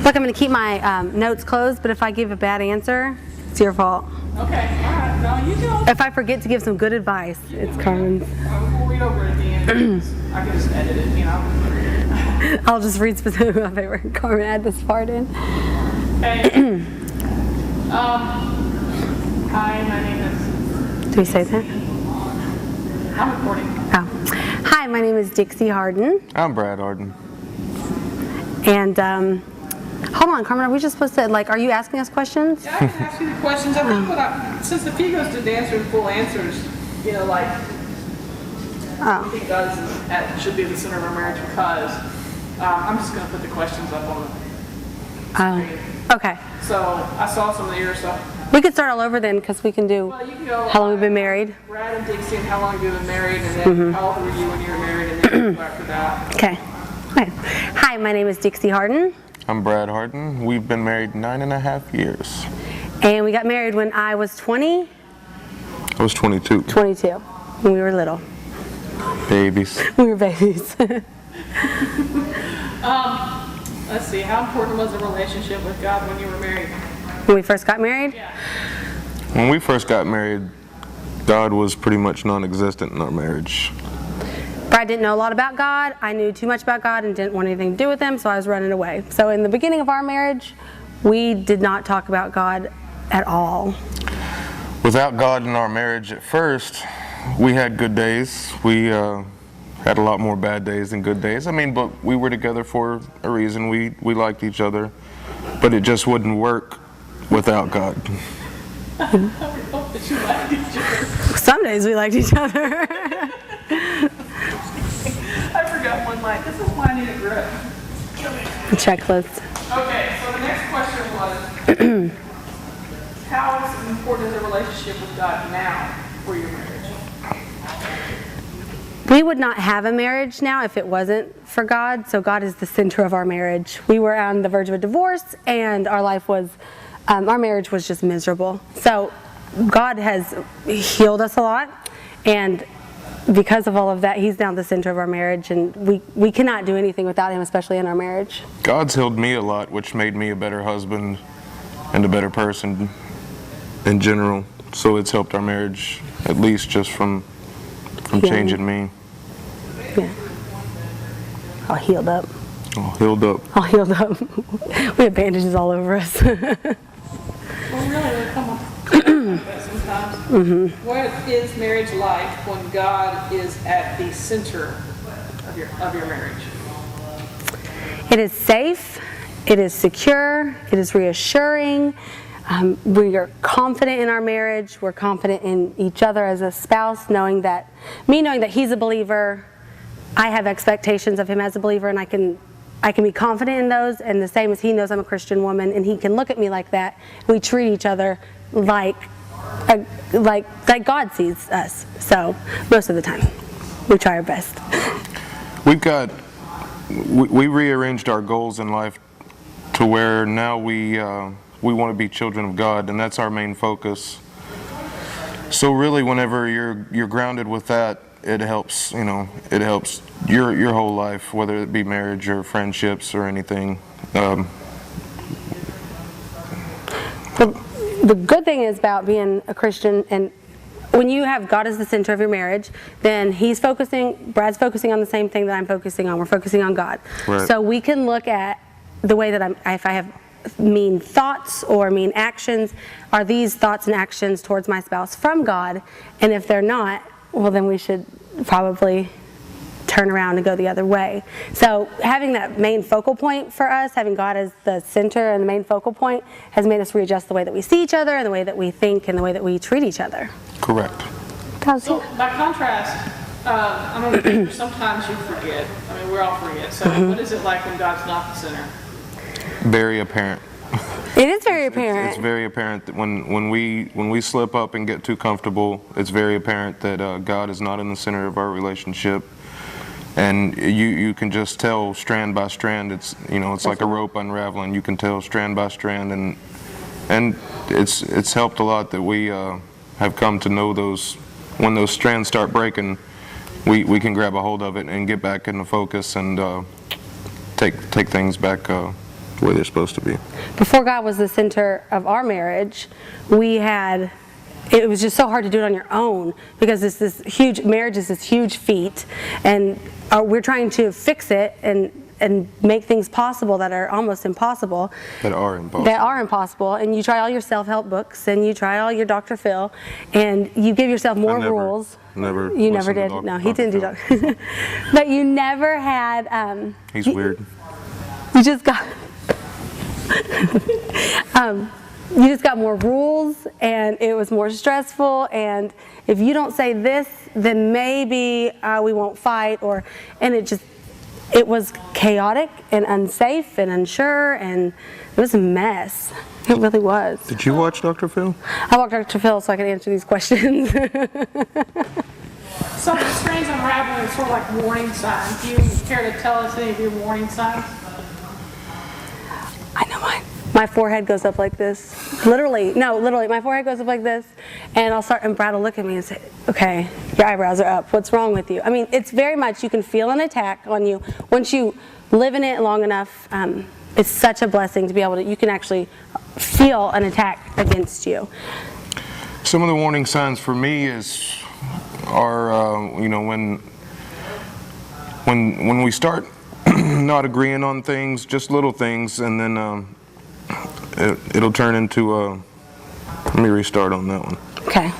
Look, I'm going to keep my notes closed, but if I give a bad answer, it's your fault. Okay, all right. No, you do. If I forget to give some good advice, it's Carmen's. We'll read over it at the end. I can just edit it, you know. I'll just read specifically my favorite. Carmen, add this part in. Okay. Hi, my name is... Do we say that? I'm recording. Oh. Hi, my name is Dixie Hardin. I'm Brad Hardin. And, hold on, Carmen, are we just supposed to, are you asking us questions? Yeah, I can ask you the questions. I think since the fee goes to the answer and full answers, you know, I think God should be the center of our marriage because I'm just going to put the questions up on the screen. Okay. So I saw some of your stuff. We could start all over then because we can do You can go, how long we've been married. Brad and Dixie, and how long have you been married, and then how old were you when you were married, and then go after that. Okay. Hi, my name is Dixie Hardin. I'm Brad Hardin. We've been married 9.5 years. And we got married when I was 20. I was 22. 22. When we were little. Babies. We were babies. Let's see, how important was the relationship with God when you were married? When we first got married? Yeah. When we first got married, God was pretty much non-existent in our marriage. Brad didn't know a lot about God. I knew too much about God and didn't want anything to do with him, so I was running away. So in the beginning of our marriage, we did not talk about God at all. Without God in our marriage at first, we had good days. We had a lot more bad days than good days. I mean, but we were together for a reason. We liked each other, but it just wouldn't work without God. I would hope that you liked each other. Some days we liked each other. I forgot one line. This is why I need a grip. Checklist. Okay, so the next question was, how important is the relationship with God now for your marriage? We would not have a marriage now if it wasn't for God. So God is the center of our marriage. We were on the verge of a divorce, and our life was, our marriage was just miserable. So God has healed us a lot, and because of all of that, He's now the center of our marriage, and we cannot do anything without Him, especially in our marriage. God's healed me a lot, which made me a better husband and a better person in general. So it's helped our marriage, at least just from changing me. Yeah. All healed up. All healed up. All healed up. We have bandages all over us. Well, really, they come up sometimes. What is marriage like when God is at the center of your marriage? It is safe. It is secure. It is reassuring. We are confident in our marriage. We're confident in each other as a spouse, knowing that He's a believer. I have expectations of him as a believer, and I can be confident in those. And the same as he knows I'm a Christian woman, and he can look at me like that. We treat each other like God sees us. So most of the time, we try our best. We rearranged our goals in life to where now we want to be children of God, and that's our main focus. So really, whenever you're grounded with that, it helps. It helps your whole life, whether it be marriage or friendships or anything. The good thing is about being a Christian, and when you have God as the center of your marriage, then Brad's focusing on the same thing that I'm focusing on. We're focusing on God. Right. So we can look at the way that if I have mean thoughts or mean actions, are these thoughts and actions towards my spouse from God? And if they're not, well, then we should probably turn around and go the other way. So having that main focal point for us, having God as the center and the main focal point, has made us readjust the way that we see each other and the way that we think and the way that we treat each other. Correct. So by contrast, I mean, sometimes you forget. I mean, we're all forget. So what is it like when God's not the center? Very apparent. It is very apparent. It's very apparent that when we slip up and get too comfortable, it's very apparent that God is not in the center of our relationship. And you can just tell strand by strand. It's like a rope unraveling. You can tell strand by strand, and it's helped a lot that we have come to know those. When those strands start breaking, we can grab a hold of it and get back into focus and take things back the way they're supposed to be. Before God was the center of our marriage, it was just so hard to do it on your own, because marriage is this huge feat, and we're trying to fix it and make things possible that are almost impossible. That are impossible. And you try all your self-help books, and you try all your Dr. Phil, and you give yourself more rules. You never did. No, he didn't do Dr. But you never had. He's weird. You just got. You just got more rules, and it was more stressful, and if you don't say this, then maybe we won't fight, and it was chaotic and unsafe and unsure, and it was a mess. It really was. Did you watch Dr. Phil? I watched Dr. Phil so I could answer these questions. So the strands unraveling is sort of like warning signs. Do you care to tell us any of your warning signs? I know mine. My forehead goes up like this. Literally, my forehead goes up like this, and Brad will look at me and say, okay, your eyebrows are up. What's wrong with you? I mean, it's very much, you can feel an attack on you. Once you live in it long enough, it's such a blessing to be able to, you can actually feel an attack against you. Some of the warning signs for me are when we start not agreeing on things, just little things, and then it'll turn into let me restart on that one. Okay,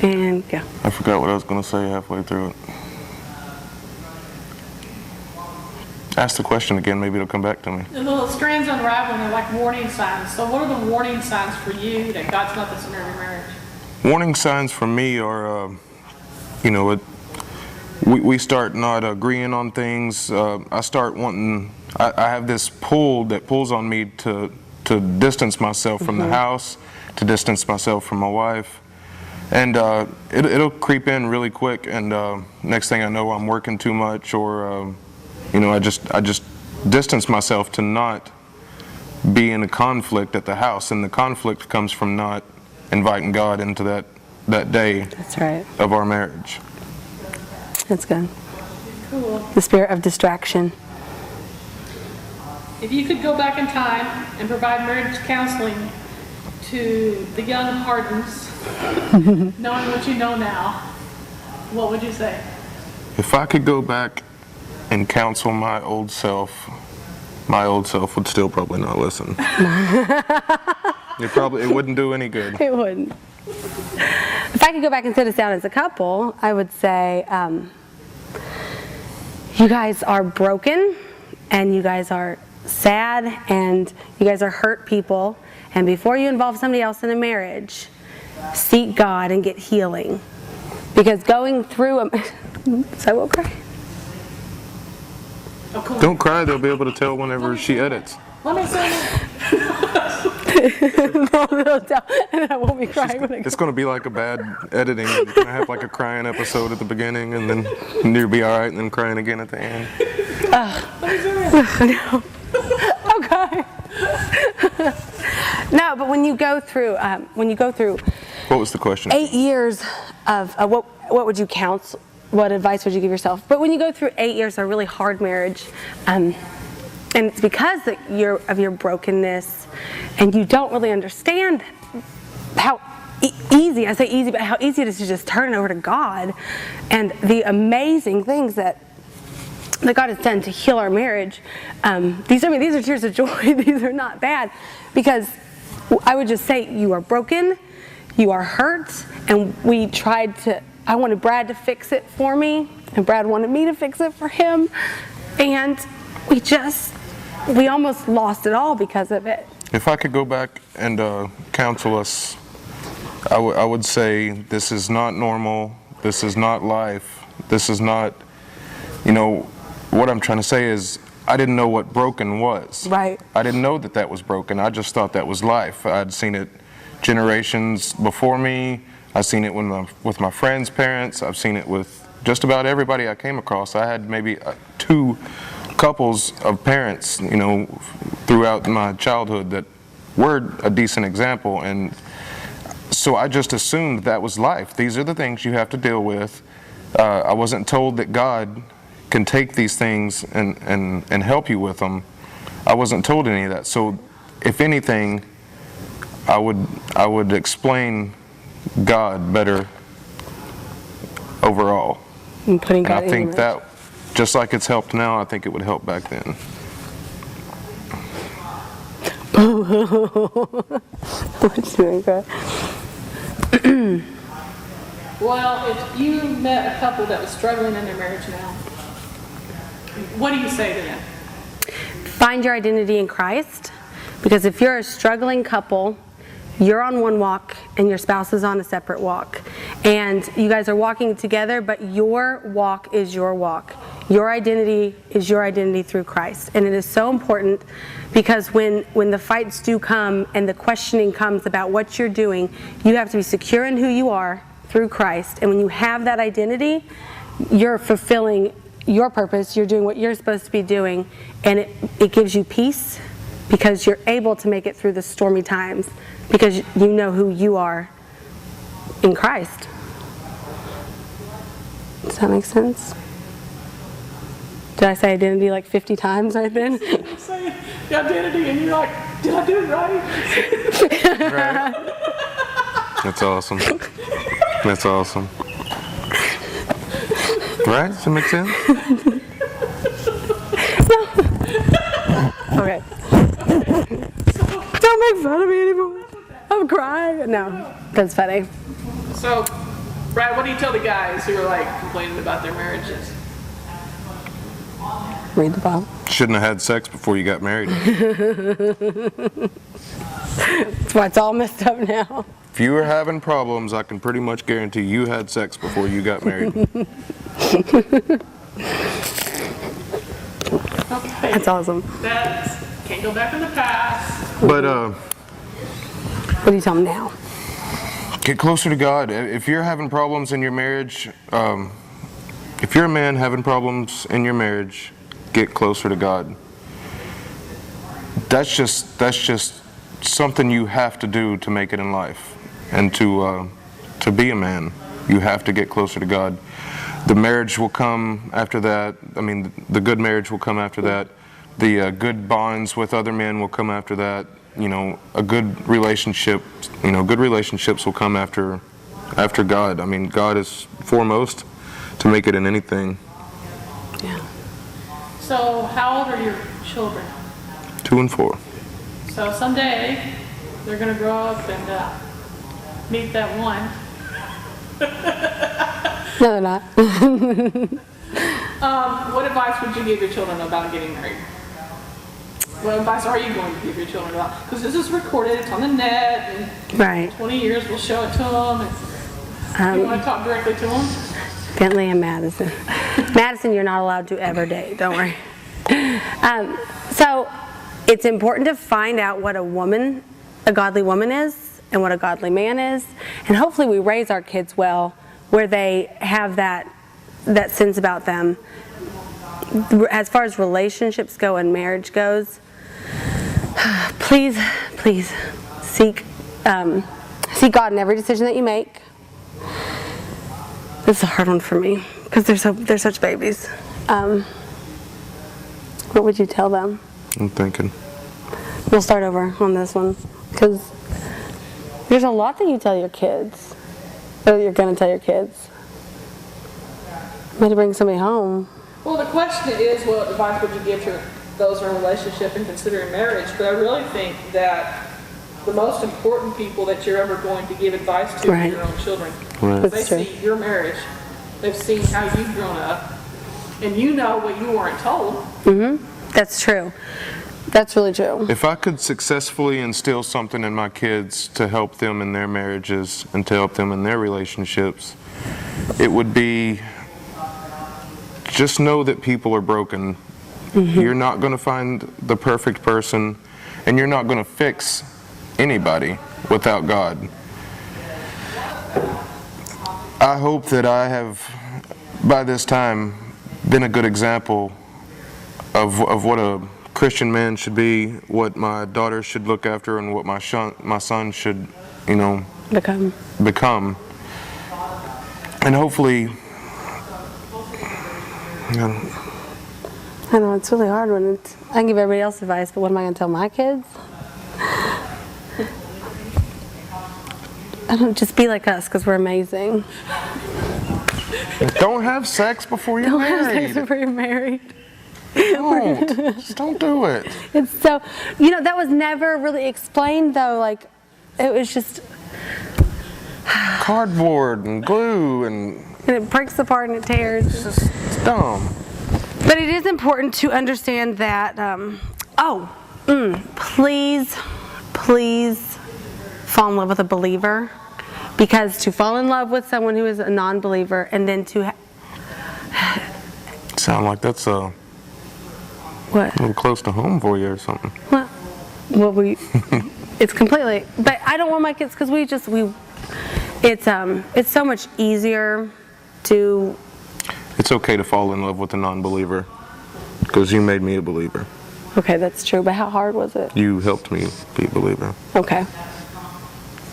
and go. I forgot what I was going to say halfway through it. Ask the question again, maybe it'll come back to me. The little strands unraveling are like warning signs. So what are the warning signs for you that God's not the center of your marriage? Warning signs for me are, we start not agreeing on things. I start wanting, I have this pull that pulls on me to distance myself from the house, to distance myself from my wife. And it'll creep in really quick, and next thing I know, I'm working too much, or I just distance myself to not be in a conflict at the house, and the conflict comes from not inviting God into that day. That's right. Of our marriage. That's good. Cool. The spirit of distraction. If you could go back in time and provide marriage counseling to the young Hardins, knowing what you know now, what would you say? If I could go back and counsel my old self would still probably not listen. It wouldn't do any good. It wouldn't. If I could go back and sit us down as a couple, I would say, you guys are broken, and you guys are sad, and you guys are hurt people, and before you involve somebody else in a marriage, seek God and get healing. Because going through so I will cry. Oh, cool. Don't cry, they'll be able to tell whenever she edits. Let me say And I won't be crying when I go. It's going to be like a bad editing. You're going to have like a crying episode at the beginning, and then you'll be all right, and then crying again at the end. No. Okay. No, but when you go through, What was the question? 8 years of what would you counsel? What advice would you give yourself? But when you go through 8 years of a really hard marriage, and it's because of your brokenness, and you don't really understand how easy, I say easy, but how easy it is to just turn it over to God, and the amazing things that God has done to heal our marriage. These are tears of joy. These are not bad, because I would just say you are broken, you are hurt, and I wanted Brad to fix it for me, and Brad wanted me to fix it for him, and we almost lost it all because of it. If I could go back and counsel us, I would say this is not normal, this is not life, this is not, what I'm trying to say is, I didn't know what broken was. Right. I didn't know that was broken. I just thought that was life. I'd seen it generations before me. I've seen it with my friends' parents. I've seen it with just about everybody I came across. I had maybe 2 couples of parents, throughout my childhood that were a decent example. And so I just assumed that was life. These are the things you have to deal with. I wasn't told that God can take these things and help you with them. I wasn't told any of that. So, if anything, I would explain God better overall. And putting And God I think in that, just like it's helped now, I think it would help back then. What's doing that? Well, if you met a couple that was struggling in their marriage now, what do you say to them? Find your identity in Christ, because if you're a struggling couple, you're on one walk and your spouse is on a separate walk, and you guys are walking together, but your walk is your walk. Your identity is your identity through Christ. And it is so important, because when the fights do come and the questioning comes about what you're doing, you have to be secure in who you are through Christ. And when you have that identity, you're fulfilling your purpose, you're doing what you're supposed to be doing, and it gives you peace, because you're able to make it through the stormy times, because you know who you are in Christ. Does that make sense? Did I say identity like 50 times right then? You're saying the identity, and you're like, did I do it right? Right. That's awesome. That's awesome. Right? Does that make sense? Okay. Don't make fun of me anymore. I'm crying. No, that's funny. So, Brad, what do you tell the guys who are like complaining about their marriages? Read the Bible. Shouldn't have had sex before you got married. That's why it's all messed up now. If you were having problems, I can pretty much guarantee you had sex before you got married. Okay. That's awesome. That can't go back in the past. But What do you tell them now? get closer to God. If you're having problems in your marriage, if you're a man having problems in your marriage, get closer to God. That's just something you have to do to make it in life, and to be a man, you have to get closer to God. The marriage will come after that. I mean, the good marriage will come after that. The good bonds with other men will come after that. You know, a good relationship. You know, good relationships will come after God. I mean, God is foremost to make it in anything. Yeah. So, how old are your children? 2 and 4. So someday they're going to grow up and meet that one. No, they're not. What advice would you give your children about getting married? What advice are you going to give your children about? Because this is recorded, it's on the net, and Right. 20 years we'll show it to them. And you want to talk directly to them? Bentley and Madison. Madison, you're not allowed to ever date. Don't worry. So it's important to find out what a godly woman is, and what a godly man is, and hopefully we raise our kids well, where they have that sense about them. As far as relationships go and marriage goes, please seek God in every decision that you make. This is a hard one for me, because they're such babies. What would you tell them? I'm thinking. We'll start over on this one, because there's a lot that you tell your kids, or that you're going to tell your kids. I'm going to bring somebody home. Well, the question is, what advice would you give to those in a relationship and considering marriage? But I really think that the most important people that you're ever going to give advice to are your own children. Right. They That's true. see your marriage, they've seen how you've grown up, and you know what you weren't told. That's true. That's really true. If I could successfully instill something in my kids to help them in their marriages and to help them in their relationships, it would be just know that people are broken. You're not going to find the perfect person, and you're not going to fix anybody without God. I hope that I have, by this time, been a good example of what a Christian man should be, what my daughter should look after, and what my son should, become. And hopefully, I know, it's really hard when I can give everybody else advice, but what am I going to tell my kids? I don't, just be like us, because we're amazing. Don't have sex before you're Don't have sex married. before you're married. Don't. Just don't do it. It's so, that was never really explained though, like, it was just, Cardboard and glue and it breaks apart and it tears. it's dumb. But it is important to understand that, please fall in love with a believer, because to fall in love with someone who is a non-believer and then to Sound like that's a what? little close to home for you or something. Well, it's completely, but I don't want my kids, because it's so much easier to. It's okay to fall in love with a non-believer, because you made me a believer. Okay, that's true, but how hard was it? You helped me be a believer. Okay.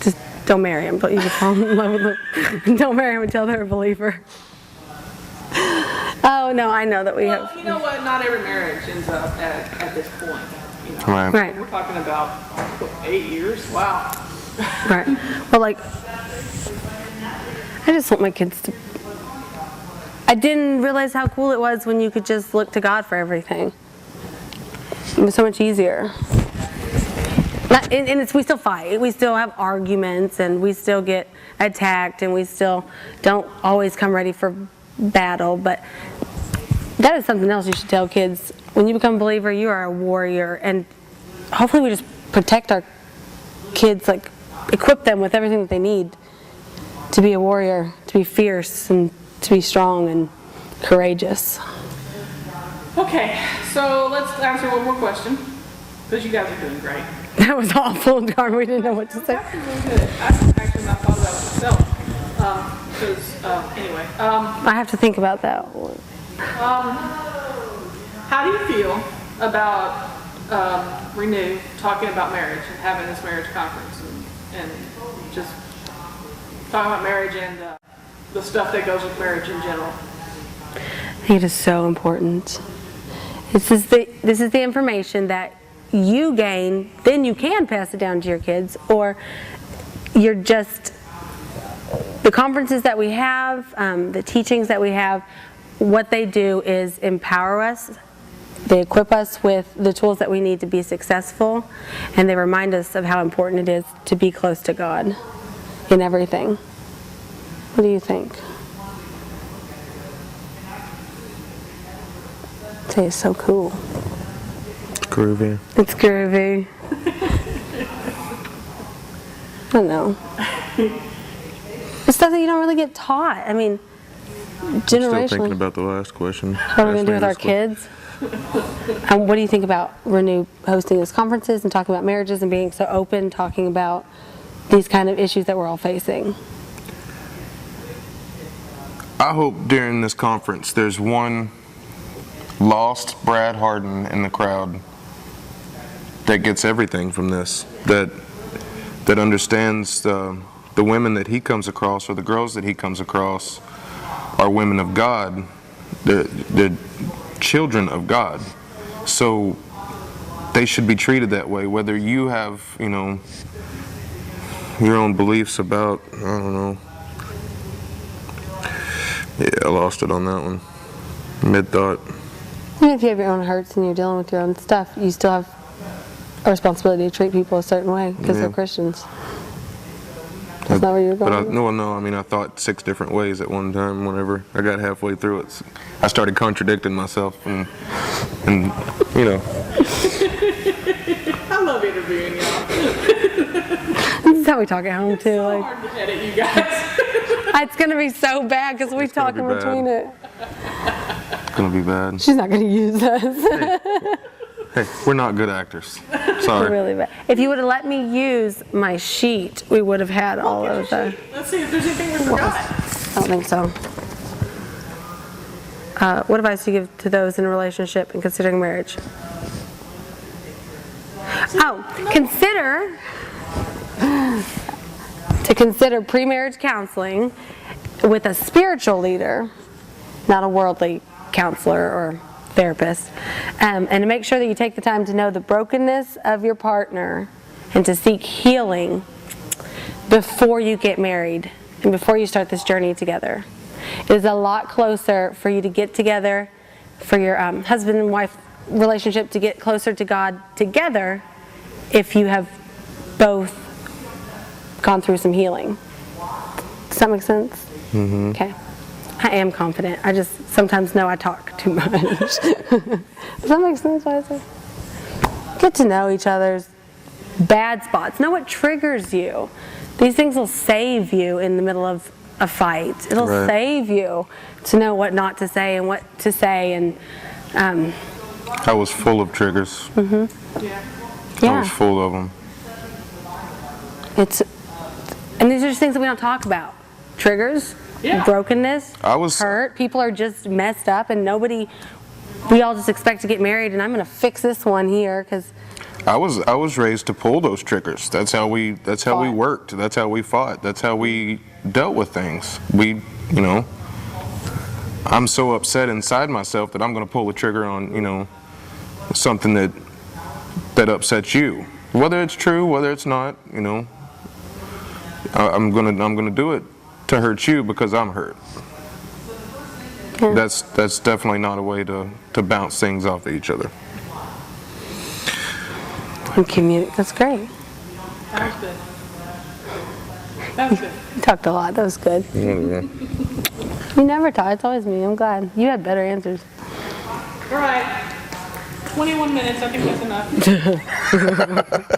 Just don't marry them, but you can fall in love with them. Don't marry them until they're a believer. Oh, no, I know that we Well, have. you know what? Not every marriage ends up at this point. Right. Right, We're talking about, what, 8 years? Wow. right. Well, like, I just want my kids to. I didn't realize how cool it was when you could just look to God for everything. It was so much easier. And we still fight. We still have arguments, and we still get attacked, and we still don't always come ready for battle. But that is something else you should tell kids. When you become a believer, you are a warrior, and hopefully we just protect our kids, like equip them with everything that they need to be a warrior, to be fierce, and to be strong and courageous. Okay, so let's answer one more question, because you guys are doing great. That was awful, Darn. We didn't know what to say. That's really good. I've actually not thought about it myself. Anyway. I have to think about that one. How do you feel about Renew talking about marriage and having this marriage conference and just talking about marriage and the stuff that goes with marriage in general? I think it is so important. This is the information that you gain, then you can pass it down to your kids, or you're just, the conferences that we have, the teachings that we have, what they do is empower us. They equip us with the tools that we need to be successful, and they remind us of how important it is to be close to God in everything. What do you think? It's so cool. Groovy. It's groovy. I don't know. It's stuff that you don't really get taught. I mean, Still generationally. thinking about the last question. What are we going to do with our kids? What do you think about Renew hosting these conferences and talking about marriages and being so open, talking about these kind of issues that we're all facing? I hope during this conference there's one lost Brad Hardin in the crowd that gets everything from this, that understands the women that he comes across, or the girls that he comes across, are women of God. They're children of God. So they should be treated that way, whether you have, your own beliefs about, I don't know. Yeah, I lost it on that one. Mid-thought. Even if you have your own hurts and you're dealing with your own stuff, you still have a responsibility to treat people a certain way because they're Christians. That's not where you're going. I thought 6 different ways at one time. Whenever I got halfway through it, I started contradicting myself, and I love interviewing y'all. This is how we talk at home too. So Like, hard to edit, you guys. it's gonna be so bad because we talk in be between bad. it. It's gonna be bad. She's not gonna use us. Hey, we're not good actors. Sorry. Really bad. If you would have let me use my sheet, we would have had all of the. Let's see if there's anything we forgot. I don't think so. What advice do you give to those in a relationship and considering marriage? Consider pre-marriage counseling with a spiritual leader, not a worldly counselor or therapist. And to make sure that you take the time to know the brokenness of your partner and to seek healing before you get married and before you start this journey together. It is a lot closer for you to get together, for your husband and wife relationship to get closer to God together if you have both gone through some healing. Does that make sense? Mm-hmm. Okay. I am confident. I just sometimes know I talk too much. Does that make sense what I say? Get to know each other's bad spots. Know what triggers you. These things will save you in the middle of a fight. It'll save you to know what not to say and what to say. And I was full of triggers. Mm-hmm. Yeah. I was full of them. And these are just things that we don't talk about. Triggers, brokenness, hurt. People are just messed up, and we all just expect to get married, and I'm going to fix this one here because. I was raised to pull those triggers. That's how we worked. That's how we fought. That's how we dealt with things. I'm so upset inside myself that I'm going to pull the trigger on, something that upsets you. Whether it's true, whether it's not, I'm gonna do it to hurt you because I'm hurt. Yeah. That's definitely not a way to bounce things off of each other. That's great. That was good. That was good. You talked a lot. That was good. Mm-hmm. You never talk. It's always me. I'm glad. You had better answers. All right. 21 minutes. I think that's enough.